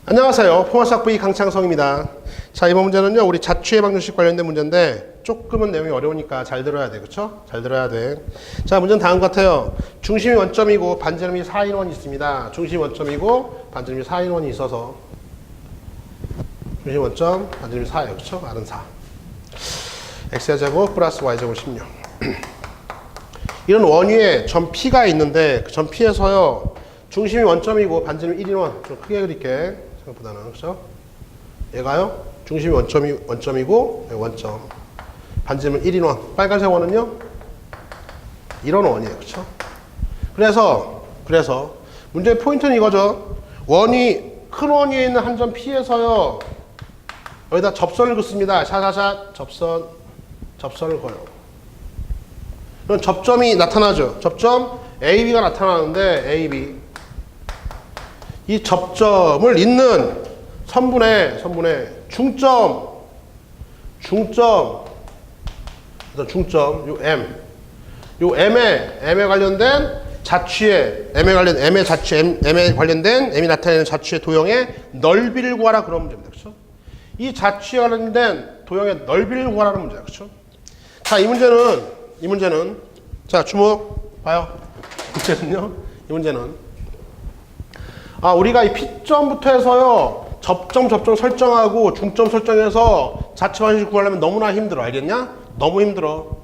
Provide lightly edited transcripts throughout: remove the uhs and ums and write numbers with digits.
안녕하세요. 포마수학 V 강창성입니다. 자, 이번 문제는요, 우리 자취의 방정식 관련된 문제인데 조금은 내용이 어려우니까 잘 들어야 돼. 그쵸? 잘 들어야 돼. 자, 문제는 다음 같아요. 중심이 원점이고 반지름이 4인원이 있습니다. 중심이 원점이고 반지름이 4인원이 있어서 중심 원점, 반지름이 4예요. 그쵸? R은 4. X제곱 플러스 Y제곱 16. 이런 원위에 점 P가 있는데 그 점 P에서요, 중심이 원점이고 반지름이 1인원. 좀 크게 그릴게. 생각보다는. 그죠? 얘가요, 중심이 원점이고 원점. 반지름은 1인원. 빨간색 원은요, 이런 원이에요. 그쵸? 그래서 문제의 포인트는 이거죠. 큰 원위에 있는 한 점 P에서요, 여기다 접선을 긋습니다. 샤샤샷 접선을 그어요. 그럼 접점이 나타나죠. 접점 AB가 나타나는데 AB 이 접점을 잇는 선분의 중점 요 M에 관련된 자취의 M에 관련된 M이 나타내는 자취의 도형의 넓이를 구하라 그런 문제입니다. 그렇죠? 이 자취에 관련된 도형의 넓이를 구하라는 문제예요. 그렇죠? 자, 이 문제는 자, 주목 봐요. 이 문제는 우리가 이 P점부터 해서요, 접점 설정하고 중점 설정해서 자취 방정식 구하려면 너무나 힘들어. 알겠냐? 너무 힘들어.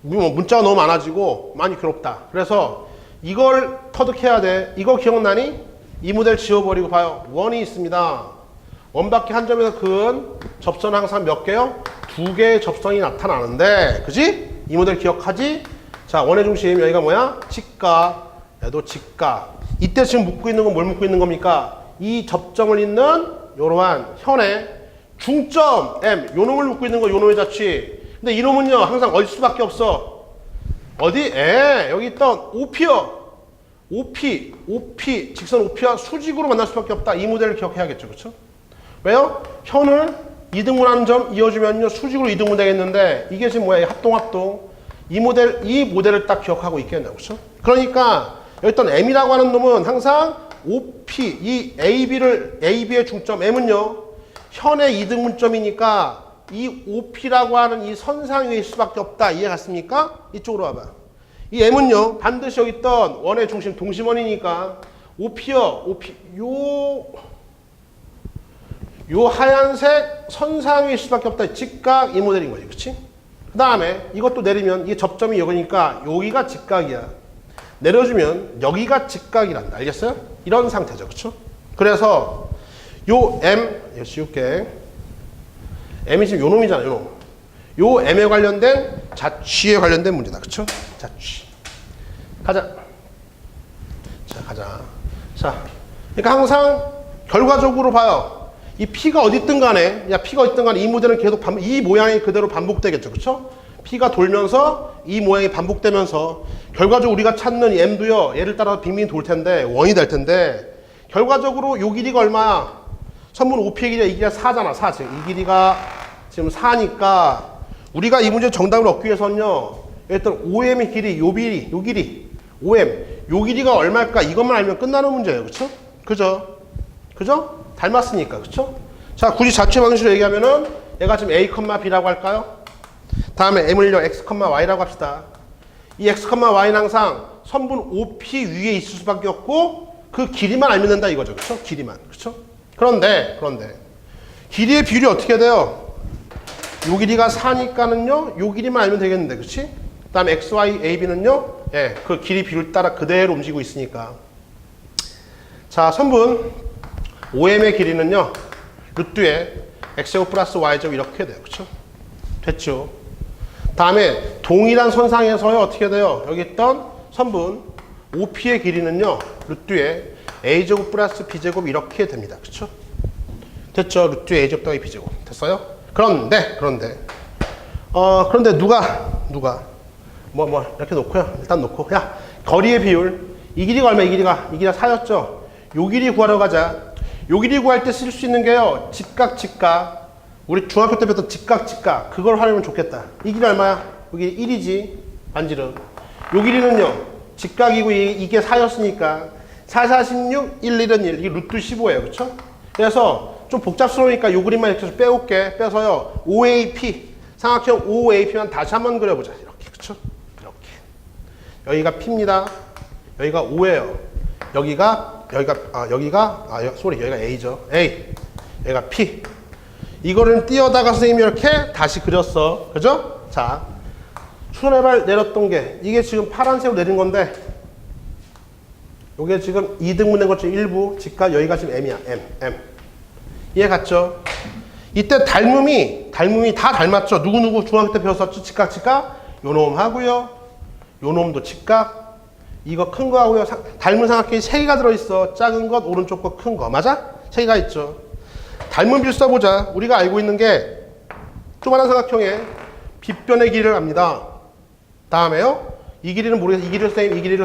문자가 너무 많아지고 많이 괴롭다. 그래서 이걸 터득해야 돼. 이거 기억나니? 이 모델 지워버리고 봐요. 원이 있습니다. 원밖에 한 점에서 큰 접선은 항상 몇 개요? 2개의 접선이 나타나는데, 그지? 이 모델 기억하지? 자, 원의 중심 여기가 뭐야? 직각. 얘도 직각. 이때 지금 묶고 있는 건 뭘 묶고 있는 겁니까? 이 접점을 잇는 이러한 현의 중점 M, 요 놈을 묶고 있는 거, 요 놈의 자취. 근데 이 놈은요, 항상 어디 수밖에 없어? 어디? 여기 있던 OP요. OP, 직선 OP와 수직으로 만날 수밖에 없다. 이 모델을 기억해야겠죠. 그쵸? 왜요? 현을 이등분하는 점 이어주면요, 수직으로 이등분 되겠는데, 이게 지금 뭐야? 합동. 이 모델을 딱 기억하고 있겠냐고. 그쵸? 그러니까, 여기 있던 M이라고 하는 놈은 항상 OP, 이 AB의 중점 M은요, 현의 이등분점이니까 이 OP라고 하는 이 선상 위일 수밖에 없다. 이해 갔습니까? 이쪽으로 와봐. 이 M은요, 반드시 여기 있던 원의 중심, 동심원이니까 OP, 요 하얀색 선상 위일 수밖에 없다. 직각 이 모델인 거지. 그치? 그 다음에 이것도 내리면 이게 접점이 여기니까 여기가 직각이야. 내려주면 여기가 직각이란다. 알겠어요? 이런 상태죠. 그쵸? 그래서 요 M, 이거 지울게. M이 지금 요 놈이잖아요. 요 놈. 요 M에 관련된 자취에 관련된 문제다. 그쵸? 자취. 가자. 자, 그러니까 항상 결과적으로 봐요. 이 P가 어디든 간에, 이 모델은 계속 이 모양이 그대로 반복되겠죠. 그쵸? P가 돌면서 이 모양이 반복되면서 결과적으로 우리가 찾는 이 M도요, 얘를 따라서 빙빙 돌 텐데, 원이 될 텐데, 결과적으로 요 길이가 얼마야? 선분 OP의 길이가 이 길이가 4잖아, 4. 지금 이 길이가 지금 4니까, 우리가 이 문제 정답을 얻기 위해서는요, 일단 OM의 길이, 요 길이, OM, 요 길이가 얼마일까? 이것만 알면 끝나는 문제예요. 그쵸? 그죠? 닮았으니까. 그쵸? 자, 굳이 자취 방식으로 얘기하면은, 얘가 지금 A, B라고 할까요? 다음에 M을요, X, Y라고 합시다. 이 X, Y는 항상 선분 OP 위에 있을 수밖에 없고 그 길이만 알면 된다 이거죠. 그쵸? 길이만. 그쵸? 그런데 길이의 비율이 어떻게 돼요? 요 길이가 4니까는요, 요 길이만 알면 되겠는데. 그치? 그 다음에 X, Y, A, B는요, 그 길이 비율 따라 그대로 움직이고 있으니까. 자, 선분 OM의 길이는요, 루트에 X제곱 플러스 Y제곱 이렇게 돼요. 그쵸? 됐죠? 다음에 동일한 선상에서요, 어떻게 돼요? 여기 있던 선분 OP의 길이는요, 루트에 A제곱 플러스 B제곱 이렇게 됩니다. 그쵸? 됐죠? 루트에 A제곱 더하기 B제곱. 됐어요? 그런데 누가 이렇게 놓고요. 일단 놓고, 야, 거리의 비율, 이 길이가 얼마? 이 길이가 4였죠? 요 길이 구하러 가자. 요 길이 구할 때 쓸 수 있는 게요, 직각. 우리 중학교 때 배웠던 직각. 그걸 하려면 좋겠다. 이 길이 얼마야? 여기 1이지. 반지름. 요 길이는요, 직각이고 이게 4였으니까 4, 4, 16, 1, 1은 1. 이게 루트 15예요. 그쵸? 그래서 좀 복잡스러우니까 요 그림만 이렇게 좀 빼올게. 빼서요. OAP. 삼각형 OAP만 다시 한번 그려보자. 이렇게. 그쵸? 이렇게. 여기가 P입니다. 여기가 O예요. 여기가 A죠. A. 여기가 P. 이거를 띄어다가 선생님이 이렇게 다시 그렸어. 그죠? 자. 수선해발 내렸던 게, 이게 지금 파란색으로 내린 건데, 요게 지금 2등분 된 것 중 일부, 직각, 여기가 지금 M이야. M. 이해 갔죠? 이때 닮음이 다 닮았죠? 누구누구 중학교 때 배웠었죠? 직각. 요 놈 하고요. 요 놈도 직각. 이거 큰 거 하고요. 닮은 삼각형이 3개가 들어있어. 작은 것, 오른쪽 거, 큰 거. 맞아? 3개가 있죠. 닮은 비율 써보자. 우리가 알고 있는 게 조그만한 삼각형의 빗변의 길이를 압니다. 다음에요. 이 길이는 모르겠어. 이 길이를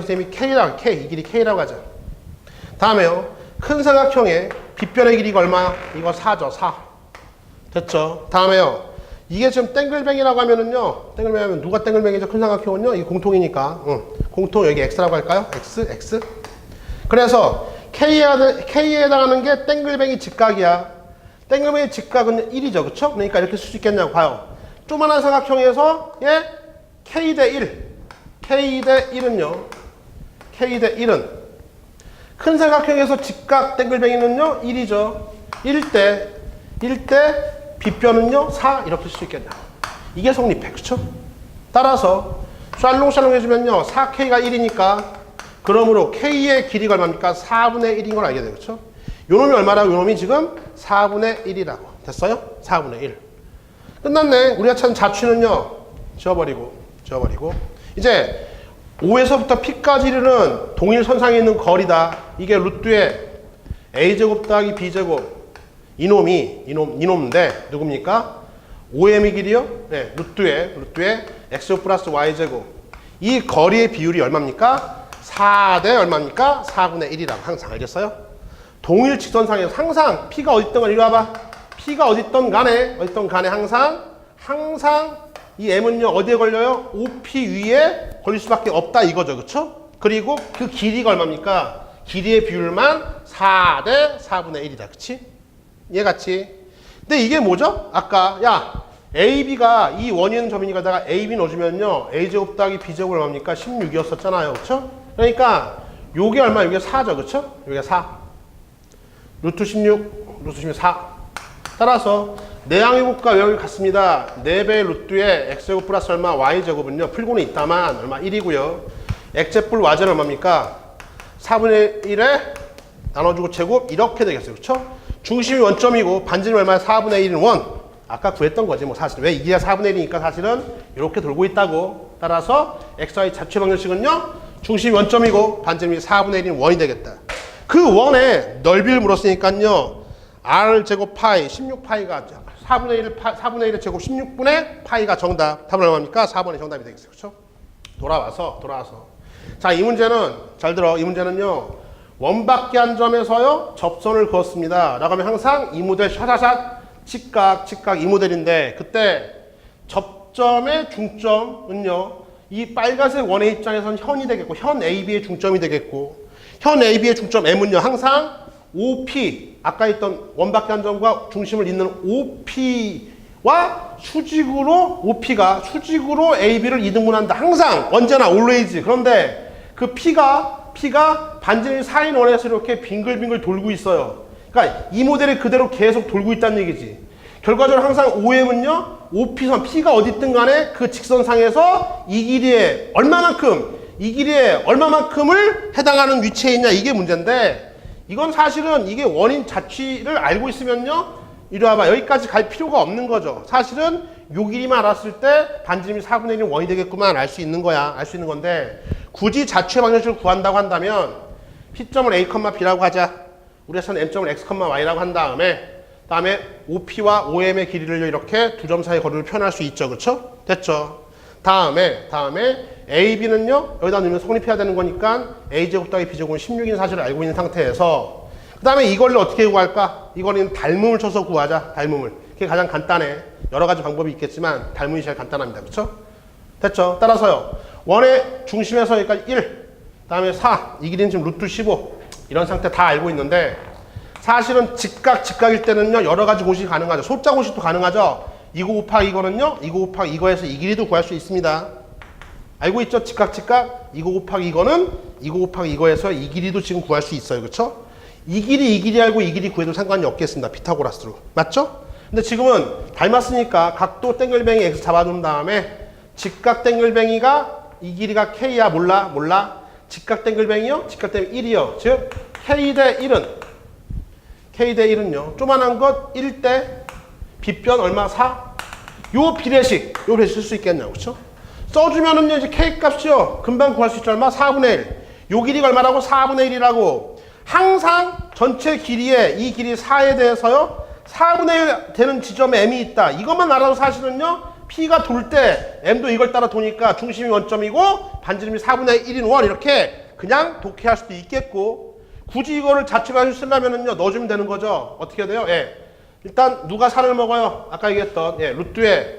선생님이 K라고, 이 길이 K라고 하자. 다음에요. 큰 삼각형의 빗변의 길이가 얼마야? 이거 4죠, 4. 됐죠? 다음에요. 이게 지금 땡글뱅이라고 하면은요. 땡글뱅이 하면 누가 땡글뱅이죠? 큰 삼각형은요. 이게 공통이니까. 공통 여기 X라고 할까요? X. 그래서 K에 해당하는 게 땡글뱅이 직각이야. 땡글뱅이 직각은 1이죠. 그쵸? 그러니까 이렇게 쓸 수 있겠냐고 봐요. 조그만한 삼각형에서 K 대 1. K 대 1은요. K 대 1은 큰 삼각형에서 직각 땡글뱅이는요. 1이죠. 1대 빗변은요. 4 이렇게 쓸 수 있겠냐. 이게 성립해. 그쵸? 따라서 샬롱 해주면요. 4K가 1이니까 그러므로 K의 길이가 얼마입니까? 4분의 1인 걸 알게 돼요. 그쵸? 요놈이 얼마라고? 요놈이 지금 4분의 1이라고. 됐어요? 4분의 1. 끝났네. 우리가 찾은 자취는요. 지워버리고 이제 O에서부터 P까지 이르는 동일 선상에 있는 거리다. 이게 루트의 A제곱 더하기 B제곱. 이놈인데 누굽니까? OM의 길이요? 네, 루트의 X 플러스 Y제곱. 이 거리의 비율이 얼마입니까? 4 대 얼마입니까? 4분의 1이라고 항상 알겠어요? 동일 직선상에서 항상 P가 어딨든 간에 이리 와봐. P가 어딨든 간에 항상 이 M은요 어디에 걸려요? OP 위에 걸릴 수밖에 없다 이거죠. 그쵸? 그리고 그 길이가 얼마입니까? 길이의 비율만 4 대 4분의 1이다. 그치? 이해갔지? 근데 이게 뭐죠? 아까 AB가 이 원이 있는 점이니까 내가 AB 넣어주면요 A제곱 더하기 B제곱 얼마입니까? 16이었었잖아요. 그쵸? 그러니까 요게 얼마? 요게 4죠. 그쵸? 요게 4. 루트 16, 루트 14. 따라서 내항의곱과 외항이 같습니다. 4배의 루트에 x제곱 플러스 얼마? y제곱은요. 풀고는 있다만 얼마? 1이고요. x제뿔 y제는 얼마입니까? 4분의 1에 나눠주고 제곱 이렇게 되겠어요. 그쵸? 중심이 원점이고 반지름 얼마야? 4분의 1은 원. 아까 구했던 거지 뭐 사실. 왜 이게 4분의 1이니까 사실은 이렇게 돌고 있다고. 따라서 xy 자취 방정식은요. 중심이 원점이고 반지름이 4분의 1인 원이 되겠다. 그 원의 넓이를 물었으니까요. r제곱 파이 16파이가 4분의 1의 제곱 16분의 파이가 정답. 답은 얼마입니까? 4번이 정답이 되겠어요. 그렇죠? 돌아와서. 자, 이 문제는 잘 들어. 이 문제는요. 원밖에 한 점에서요. 접선을 그었습니다. 라고 하면 항상 이 모델 샤샤샷 직각 이 모델인데 그때 접점의 중점은요. 이 빨간색 원의 입장에서는 현이 되겠고 현 AB의 중점이 되겠고 현 AB의 중점 M은요. 항상 OP 아까 있던 원밖에 한 점과 중심을 잇는 OP와 OP가 수직으로 AB를 이등분한다. 항상 언제나 always. 그런데 그 P가 반지름이 4인 원에서 이렇게 빙글빙글 돌고 있어요. 그러니까 이 모델이 그대로 계속 돌고 있다는 얘기지. 결과적으로 항상 OM은요. OP선 P가 어딨든 간에 그 직선상에서 이 길이에 얼마만큼을 해당하는 위치에 있냐 이게 문제인데 이건 사실은 이게 원인 자취를 알고 있으면요. 이리 와봐. 여기까지 갈 필요가 없는 거죠. 사실은 요 길이만 알았을 때 반지름이 4분의 1은 원이 되겠구만 알 수 있는 거야. 알 수 있는 건데 굳이 자취의 방정식을 구한다고 한다면 P점을 A, B라고 하자. 우리가 선 M점을 X, Y라고 한 다음에 OP와 OM의 길이를 이렇게 두 점 사이의 거리를 표현할 수 있죠. 그렇죠? 됐죠? 다음에 AB는요. 여기다 넣으면 성립해야 되는 거니까 A제곱 더하기 B제곱은 16인 사실을 알고 있는 상태에서 그 다음에 이걸로 어떻게 구할까? 이거는 닮음을 쳐서 구하자. 닮음을. 그게 가장 간단해. 여러 가지 방법이 있겠지만 닮음이 제일 간단합니다. 그렇죠? 됐죠? 따라서요. 원의 중심에서 여기까지 1, 다음에 4, 이 길이는 지금 루트 15 이런 상태 다 알고 있는데 사실은 직각일 때는요, 여러 가지 공식이 가능하죠. 소자 공식도 가능하죠. 이거 곱하기 이거는요, 이거 곱하기 이거에서 이 길이도 구할 수 있습니다. 알고 있죠? 직각. 이거 곱하기 이거는 이거 곱하기 이거에서 이 길이도 지금 구할 수 있어요. 그쵸? 이 길이 알고 이 길이 구해도 상관이 없겠습니다. 피타고라스로. 맞죠? 근데 지금은 닮았으니까 각도 땡글뱅이 x 잡아둔 다음에 직각 땡글뱅이가 이 길이가 k야. 몰라. 직각 땡글뱅이요? 직각 땡글뱅이 1이요. 즉 k 대 1은요. 조만한 것 1대 빗변 얼마? 4. 요 비례식 쓸 수 있겠냐고. 그쵸? 써주면은요, 이제 k 값이요. 금방 구할 수 있죠. 얼마? 4분의 1. 요 길이가 얼마라고? 4분의 1이라고. 항상 전체 길이에 이 길이 4에 대해서요, 4분의 1 되는 지점에 m이 있다. 이것만 알아도 사실은요, p가 돌 때 m도 이걸 따라 도니까 중심이 원점이고 반지름이 4분의 1인 원 이렇게 그냥 독해할 수도 있겠고, 굳이 이거를 자취방식으로 쓰려면은요, 넣어주면 되는 거죠. 어떻게 돼요? 예. 일단 누가 4를 먹어요? 아까 얘기했던 루트에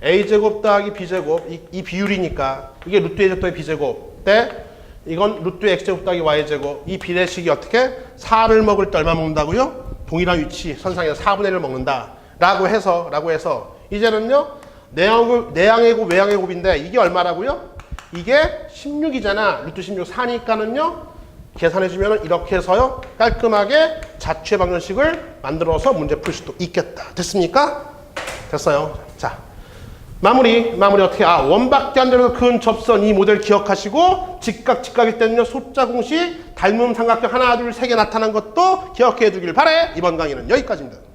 a제곱 더하기 b제곱 이 비율이니까 이게 루트 a제곱 더하기 b제곱 때 이건 루트 x제곱 더하기 y제곱 이 비례식이 어떻게 4를 먹을 때 얼마 먹는다고요? 동일한 위치 선상에서 4분의 1을 먹는다 라고 해서 이제는요 내양의 곱 외양의 곱인데 이게 얼마라고요? 이게 16이잖아. 루트 16 4니까는요 계산해주면 이렇게 해서요 깔끔하게 자취의 방정식을 만들어서 문제 풀 수도 있겠다. 됐습니까? 됐어요. 자, 마무리 어떻게? 원밖에 안 되는 큰 접선 이 모델 기억하시고 직각일 때는요 소자 공식 닮음 삼각형 하나 둘 세 개 나타난 것도 기억해 두길 바래. 이번 강의는 여기까지입니다.